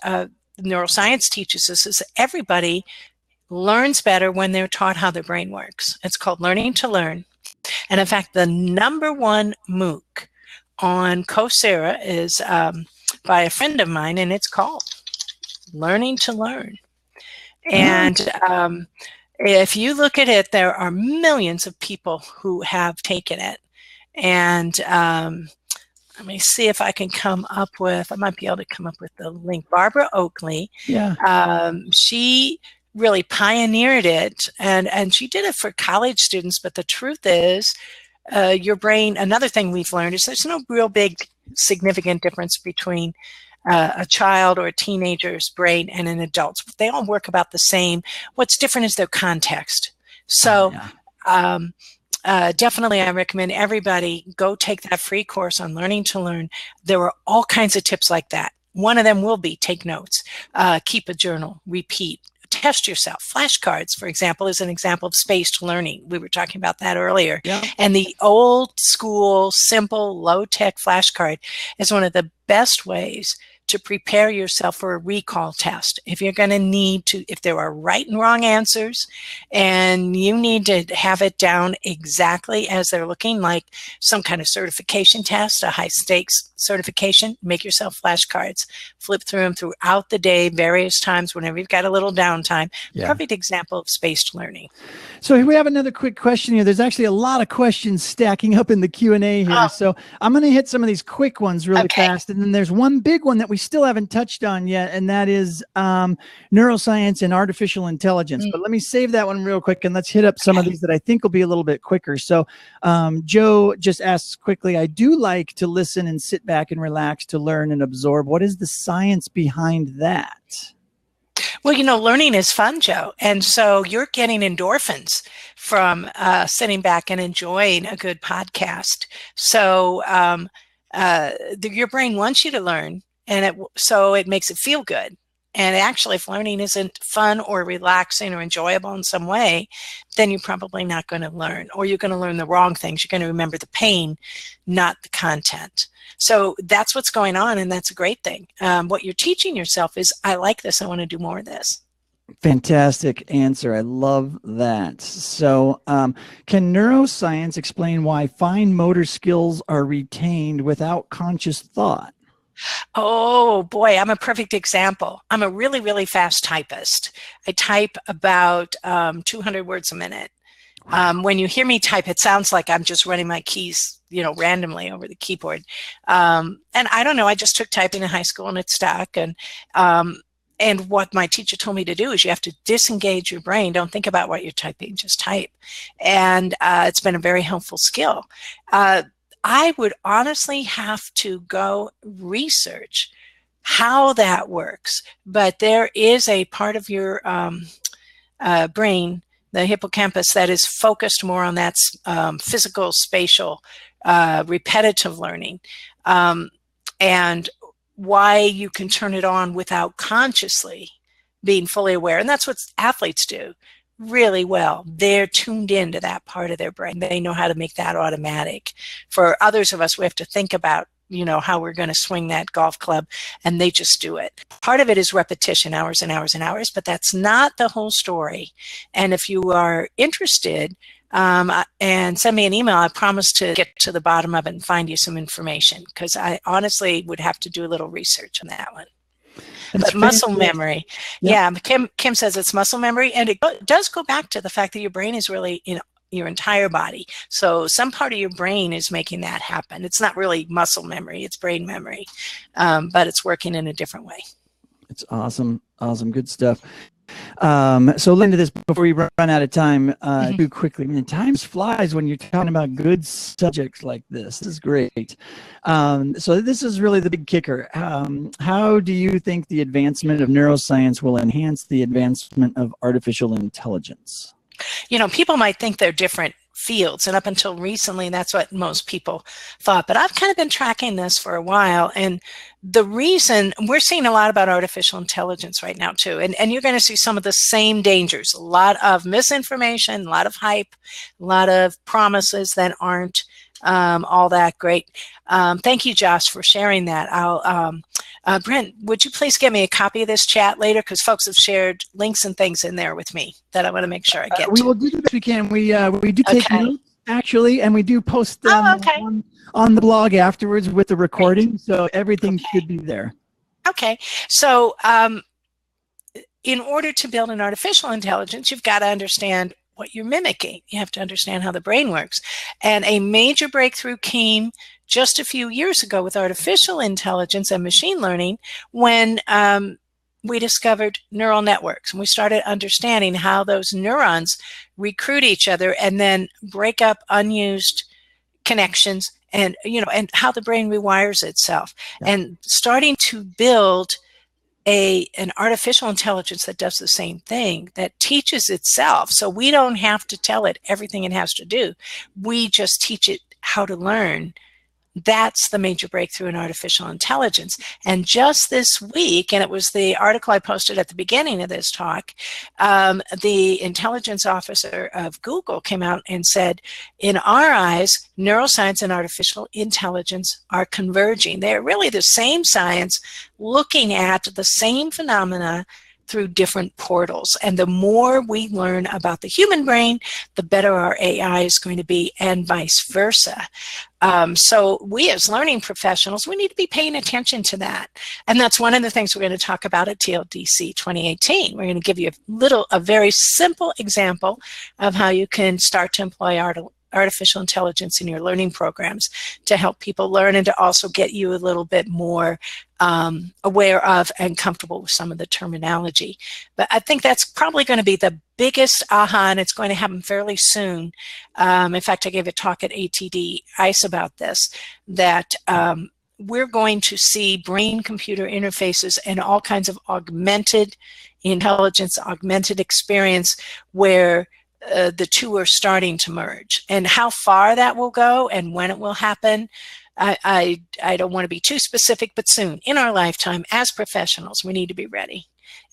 neuroscience teaches us is that everybody learns better when they're taught how their brain works. It's called learning to learn. And in fact, the #1 MOOC on Coursera is by a friend of mine, and it's called Learning to Learn. And if you look at it, there are millions of people who have taken it. And let me see if I can I might be able to come up with the link. Barbara Oakley, she really pioneered it, and she did it for college students. But the truth is, your brain, another thing we've learned is there's no real big significant difference between a child or a teenager's brain and an adult's. They all work about the same. What's different is their context. So definitely I recommend everybody go take that free course on Learning to Learn. There are all kinds of tips like that. One of them will be take notes, keep a journal, repeat, test yourself. Flashcards, for example, is an example of spaced learning. We were talking about that earlier. And the old school, simple, low-tech flashcard is one of the best ways to prepare yourself for a recall test. If you're going to need to, if there are right and wrong answers and you need to have it down exactly as they're looking, like some kind of certification test, a high stakes certification, make yourself flashcards, flip through them throughout the day, various times, whenever you've got a little downtime. Perfect example of spaced learning. So we have another quick question here. There's actually a lot of questions stacking up in the Q&A here. So I'm going to hit some of these quick ones really fast. And then there's one big one that we still haven't touched on yet, and that is neuroscience and artificial intelligence. But let me save that one real quick, and let's hit up some of these that I think will be a little bit quicker. So Joe just asks quickly, I do like to listen and sit back and relax to learn and absorb. What is the science behind that? Well, learning is fun, Joe. And so you're getting endorphins from sitting back and enjoying a good podcast. So your brain wants you to learn, and so it makes it feel good. And actually, if learning isn't fun or relaxing or enjoyable in some way, then you're probably not going to learn, or you're going to learn the wrong things. You're going to remember the pain, not the content. So that's what's going on, and that's a great thing. What you're teaching yourself is, I like this, I want to do more of this. Fantastic answer. I love that. So can neuroscience explain why fine motor skills are retained without conscious thought? Oh boy, I'm a perfect example. I'm a really, really fast typist. I type about 200 words a minute. When you hear me type, it sounds like I'm just running my keys, randomly over the keyboard. And I don't know, I just took typing in high school and it stuck. And what my teacher told me to do is you have to disengage your brain. Don't think about what you're typing, just type. And it's been a very helpful skill. I would honestly have to go research how that works. But there is a part of your brain, the hippocampus, that is focused more on that physical, spatial, repetitive learning. And why you can turn it on without consciously being fully aware. And that's what athletes do really well. They're tuned into that part of their brain. They know how to make that automatic. For others of us, we have to think about, how we're going to swing that golf club, and they just do it. Part of it is repetition, hours and hours and hours, but that's not the whole story. And if you are interested, and send me an email, I promise to get to the bottom of it and find you some information, because I honestly would have to do a little research on that one. But muscle memory, yeah, Kim says it's muscle memory, and it does go back to the fact that your brain is really in your entire body. So some part of your brain is making that happen. It's not really muscle memory, it's brain memory, but it's working in a different way. It's awesome. Awesome. Good stuff. So Linda, this before we run out of time too quickly. I mean, time flies when you're talking about good subjects like this. This is great. So this is really the big kicker. How do you think the advancement of neuroscience will enhance the advancement of artificial intelligence? People might think they're different fields, and up until recently, that's what most people thought. But I've kind of been tracking this for a while, and the reason we're seeing a lot about artificial intelligence right now too, and you're going to see some of the same dangers, a lot of misinformation, a lot of hype, a lot of promises that aren't all that great. Thank you, Josh, for sharing that. Brent, would you please get me a copy of this chat later? Because folks have shared links and things in there with me that I want to make sure I get we to. will do the best we can. We do take notes, actually, and we do post them on the blog afterwards with the recording. Great. So everything should be there. Okay. So in order to build an artificial intelligence, you've got to understand what you're mimicking. You have to understand how the brain works. And a major breakthrough came just a few years ago with artificial intelligence and machine learning when we discovered neural networks, and we started understanding how those neurons recruit each other and then break up unused connections, and and how the brain rewires itself, and starting to build an artificial intelligence that does the same thing, that teaches itself. So we don't have to tell it everything it has to do. We just teach it how to learn. That's the major breakthrough in artificial intelligence. And just this week, and it was the article I posted at the beginning of this talk, the intelligence officer of Google came out and said, in our eyes, neuroscience and artificial intelligence are converging. They're really the same science looking at the same phenomena through different portals. And the more we learn about the human brain, the better our AI is going to be, and vice versa. So we as learning professionals, we need to be paying attention to that. And that's one of the things we're going to talk about at TLDC 2018. We're going to give you a very simple example of how you can start to employ artificial intelligence in your learning programs to help people learn and to also get you a little bit more aware of and comfortable with some of the terminology. But I think that's probably going to be the biggest aha, and it's going to happen fairly soon. In fact, I gave a talk at ATD ICE about this, that we're going to see brain-computer interfaces and all kinds of augmented intelligence, augmented experience, where the two are starting to merge. And how far that will go and when it will happen, I don't want to be too specific, but soon in our lifetime as professionals, we need to be ready,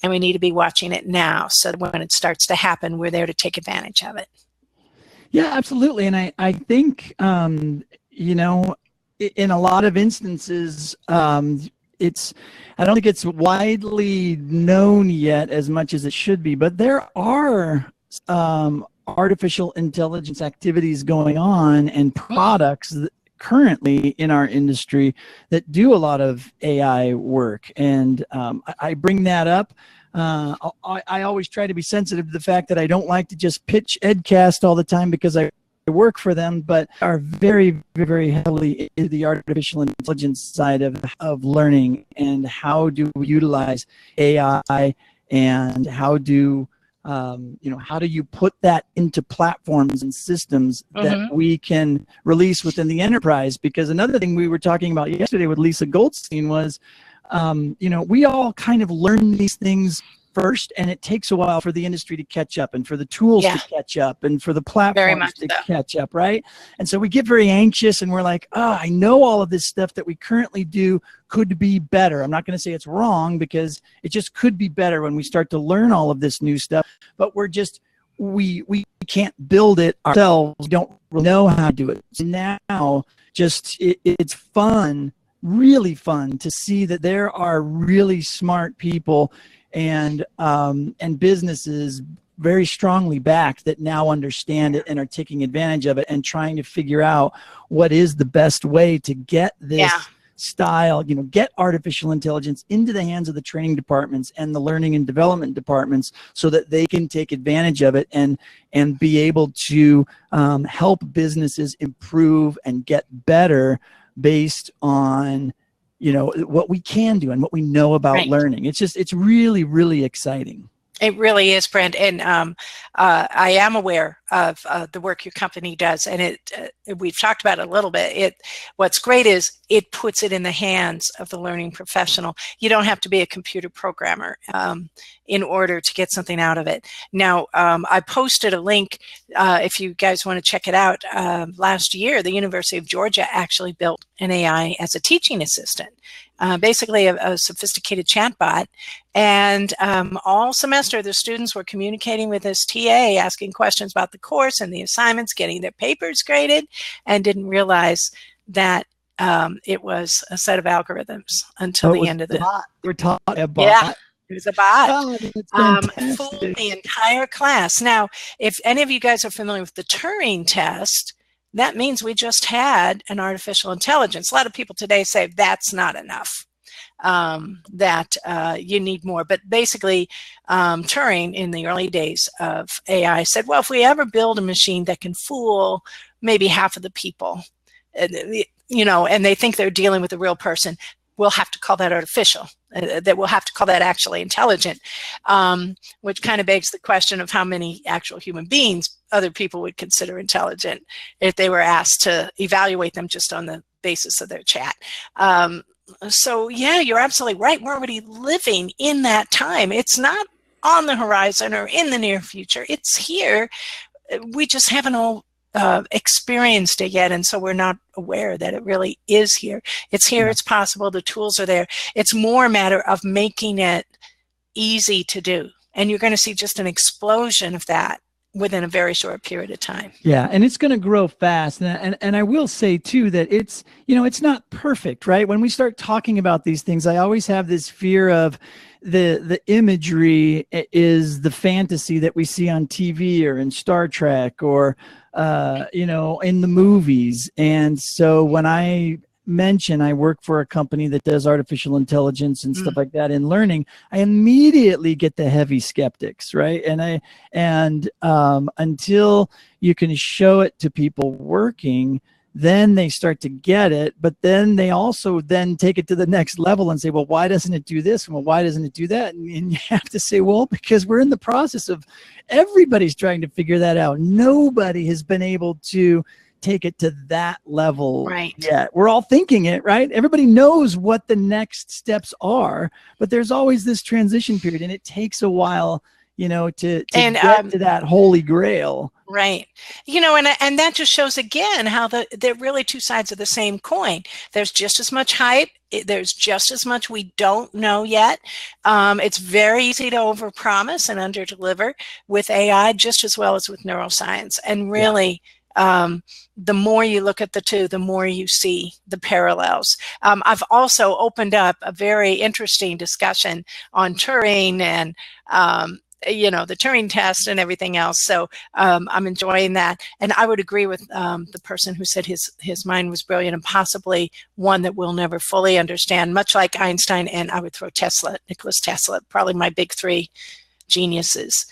and we need to be watching it now, so that when it starts to happen, we're there to take advantage of it. Yeah, absolutely. And I think, you know, in a lot of instances, I don't think it's widely known yet as much as it should be, but there are artificial intelligence activities going on and products currently in our industry that do a lot of AI work. And I bring that up. I always try to be sensitive to the fact that I don't like to just pitch EdCast all the time because I work for them, but are very, very heavily into the artificial intelligence side of learning, and how do we utilize AI, and how do how do you put that into platforms and systems that we can release within the enterprise? Because another thing we were talking about yesterday with Lisa Goldstein was, we all kind of learn these things first, and it takes a while for the industry to catch up, and for the tools to catch up, and for the platforms to catch up, right? And so we get very anxious, and we're like, oh, I know all of this stuff that we currently do could be better. I'm not going to say it's wrong, because it just could be better when we start to learn all of this new stuff, but we can't build it ourselves. We don't really know how to do it. So now it's fun, really fun to see that there are really smart people and businesses very strongly backed that now understand it and are taking advantage of it and trying to figure out what is the best way to get this style, get artificial intelligence into the hands of the training departments and the learning and development departments, so that they can take advantage of it and be able to help businesses improve and get better based on what we can do and what we know about learning. It's really, really exciting. It really is, Brent. And I am aware of the work your company does, and we've talked about it a little bit. What's great is it puts it in the hands of the learning professional. You don't have to be a computer programmer in order to get something out of it. Now, I posted a link if you guys want to check it out. Last year, the University of Georgia actually built an AI as a teaching assistant. Basically a sophisticated chatbot, and all semester the students were communicating with this TA, asking questions about the course and the assignments, getting their papers graded, and didn't realize that it was a set of algorithms until the end of the bot. We're taught a bot. Yeah, it was a bot. Oh, fooled the entire class. Now, if any of you guys are familiar with the Turing test, that means we just had an artificial intelligence. A lot of people today say that's not enough, that you need more. But basically, Turing, in the early days of AI, said, well, if we ever build a machine that can fool maybe half of the people, and they think they're dealing with a real person, we'll have to call that artificial. That we'll have to call that actually intelligent, which kind of begs the question of how many actual human beings other people would consider intelligent if they were asked to evaluate them just on the basis of their chat. So yeah, you're absolutely right. We're already living in that time. It's not on the horizon or in the near future. It's here. We just haven't all experienced it yet, and so we're not aware that it really is here. It's here. It's possible. The tools are there. It's more a matter of making it easy to do, and you're going to see just an explosion of that within a very short period of time. Yeah, and it's going to grow fast. And I will say too that it's not perfect, right? When we start talking about these things, I always have this fear of the imagery is the fantasy that we see on TV or in Star Trek or in the movies. And so when I mention I work for a company that does artificial intelligence and stuff like that in learning, I immediately get the heavy skeptics, right? And until you can show it to people working, then they start to get it. But then they also then take it to the next level and say, well, why doesn't it do this? Well, why doesn't it do that? And you have to say, well, because we're in the process of, everybody's trying to figure that out. Nobody has been able to take it to that level yet. We're all thinking it, right? Everybody knows what the next steps are, but there's always this transition period, and it takes a while, you know, to get to that holy grail. Right. You know, and that just shows again how they're really two sides of the same coin. There's just as much hype. There's just as much we don't know yet. It's very easy to overpromise and underdeliver with AI just as well as with neuroscience. And really, the more you look at the two, the more you see the parallels. I've also opened up a very interesting discussion on Turing and you know, the Turing test and everything else. So I'm enjoying that. And I would agree with the person who said his mind was brilliant and possibly one that we'll never fully understand, much like Einstein. And I would throw Nikola Tesla, probably my big three geniuses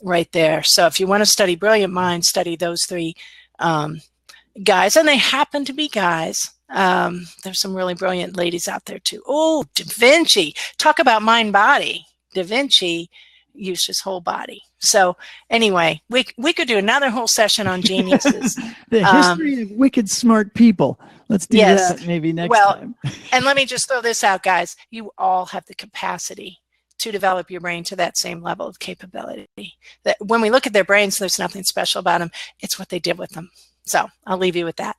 right there. So if you want to study brilliant minds, study those three guys. And they happen to be guys. There's some really brilliant ladies out there too. Oh, Da Vinci. Talk about mind-body. Da Vinci used his whole body. So anyway, we could do another whole session on geniuses. The history of wicked smart people. Let's do that maybe next time. And let me just throw this out, guys. You all have the capacity to develop your brain to that same level of capability. That when we look at their brains, there's nothing special about them. It's what they did with them. So I'll leave you with that.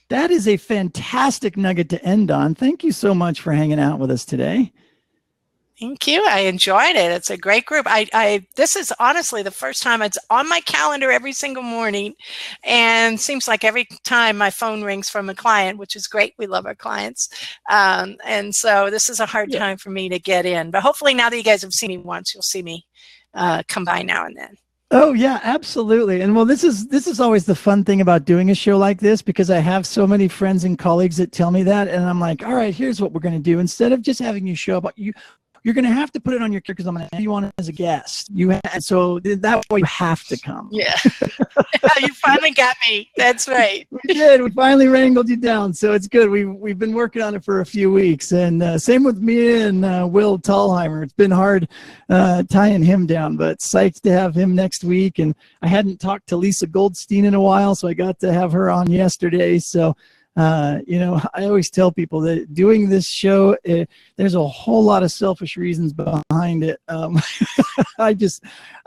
That is a fantastic nugget to end on. Thank you so much for hanging out with us today. Thank you. I enjoyed it. It's a great group. This is honestly the first time it's on my calendar every single morning, and seems like every time my phone rings from a client, which is great. We love our clients. And so this is a hard time for me to get in, but hopefully now that you guys have seen me once, you'll see me come by now and then. Oh yeah, absolutely. And well, this is always the fun thing about doing a show like this, because I have so many friends and colleagues that tell me that, and I'm like, all right, here's what we're going to do. Instead of just having you show up, you're going to have to put it on your character, because I'm going to have you on as a guest. So that way you have to come. Yeah. You finally got me. That's right. We did. We finally wrangled you down. So it's good. We've been working on it for a few weeks. And same with me and Will Tallheimer. It's been hard tying him down, but psyched to have him next week. And I hadn't talked to Lisa Goldstein in a while, so I got to have her on yesterday. So you know, I always tell people that doing this show, there's a whole lot of selfish reasons behind it.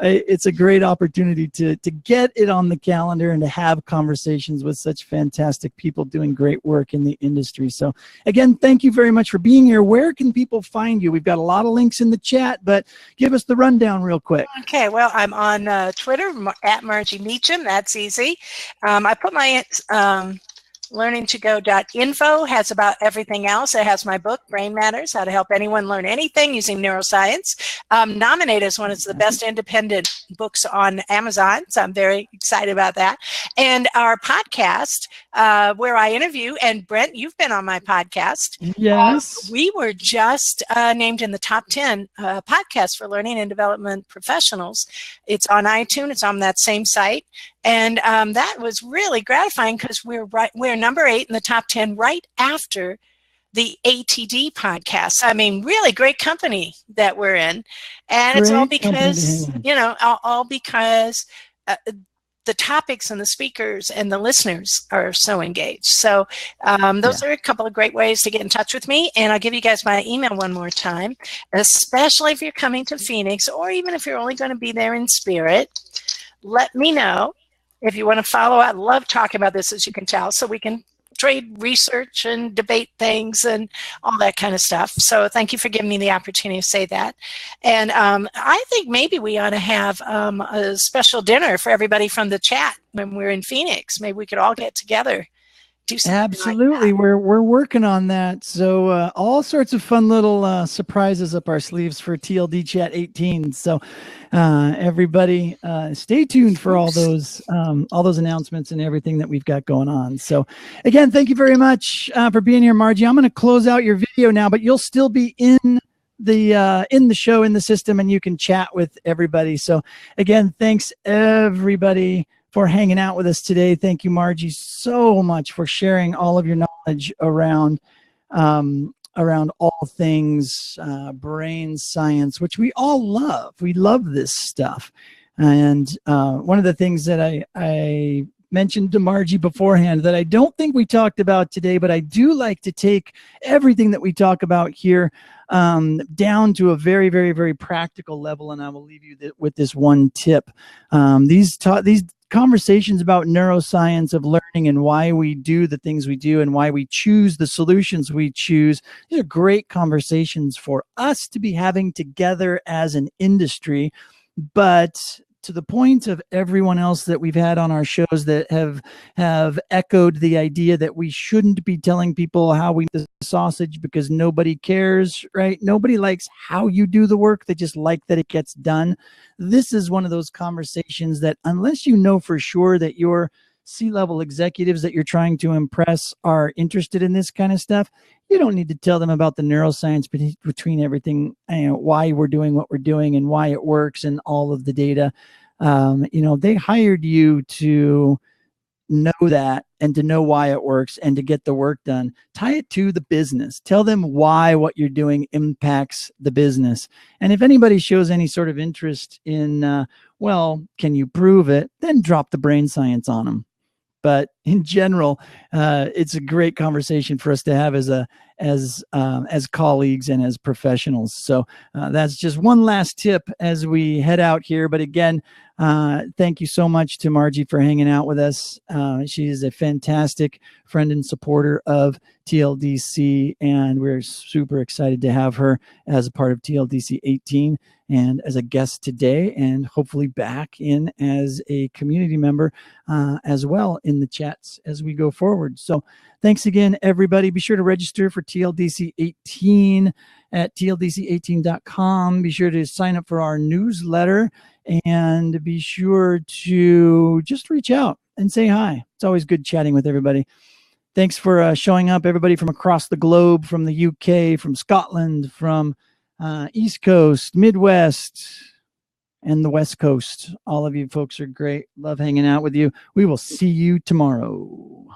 It's a great opportunity to get it on the calendar and to have conversations with such fantastic people doing great work in the industry. So again, thank you very much for being here. Where can people find you? We've got a lot of links in the chat, but give us the rundown real quick. Okay, well, I'm on Twitter at Margie Meacham. That's easy. I put my learningtogo.info has about everything else. It has my book, Brain Matters, How to Help Anyone Learn Anything Using Neuroscience. Nominated as one of the best independent books on Amazon, so I'm very excited about that. And our podcast, where I interview, and Brent, you've been on my podcast. Yes. We were just named in the top 10 podcasts for learning and development professionals. It's on iTunes. It's on that same site. And that was really gratifying, because we're number 8 in the top 10 right after the ATD podcast. I mean, really great company that we're in. And it's all because, you know, all because the topics and the speakers and the listeners are so engaged. So those are a couple of great ways to get in touch with me. And I'll give you guys my email one more time, especially if you're coming to Phoenix, or even if you're only going to be there in spirit. Let me know. If you want to follow, I love talking about this, as you can tell, so we can trade research and debate things and all that kind of stuff. So thank you for giving me the opportunity to say that. And I think maybe we ought to have a special dinner for everybody from the chat when we're in Phoenix. Maybe we could all get together do something Absolutely. like We're working on that. So all sorts of fun little surprises up our sleeves for TLD Chat 18. So everybody stay tuned for all those announcements and everything that we've got going on. So again, thank you very much for being here, Margie. I'm going to close out your video now, but you'll still be in the show, in the system, and you can chat with everybody. So again, thanks everybody for hanging out with us today. Thank you, Margie, so much for sharing all of your knowledge around all things brain science, which we all love. We love this stuff. And one of the things that I mentioned to Margie beforehand that I don't think we talked about today, but I do like to take everything that we talk about here down to a very, very, very practical level. And I will leave you with this one tip. These conversations about neuroscience of learning and why we do the things we do and why we choose the solutions we choose. These are great conversations for us to be having together as an industry, but to the point of everyone else that we've had on our shows that have echoed the idea that we shouldn't be telling people how we do the sausage because nobody cares, right? Nobody likes how you do the work. They just like that it gets done. This is one of those conversations that unless you know for sure that your C-level executives that you're trying to impress are interested in this kind of stuff, you don't need to tell them about the neuroscience between everything, why we're doing what we're doing and why it works and all of the data. They hired you to know that and to know why it works and to get the work done. Tie it to the business. Tell them why what you're doing impacts the business. And if anybody shows any sort of interest in, can you prove it? Then drop the brain science on them. But in general, it's a great conversation for us to have as colleagues and as professionals. So that's just one last tip as we head out here. But again, thank you so much to Margie for hanging out with us. She is a fantastic friend and supporter of TLDC, and we're super excited to have her as a part of TLDC 18 and as a guest today, and hopefully back in as a community member as well in the chats as we go forward. So thanks again, everybody. Be sure to register for TLDC 18 at tldc18.com. Be sure to sign up for our newsletter and be sure to just reach out and say hi. It's always good chatting with everybody. Thanks for showing up, everybody from across the globe, from the UK, from Scotland, from East Coast, Midwest, and the West Coast. All of you folks are great. Love hanging out with you. We will see you tomorrow.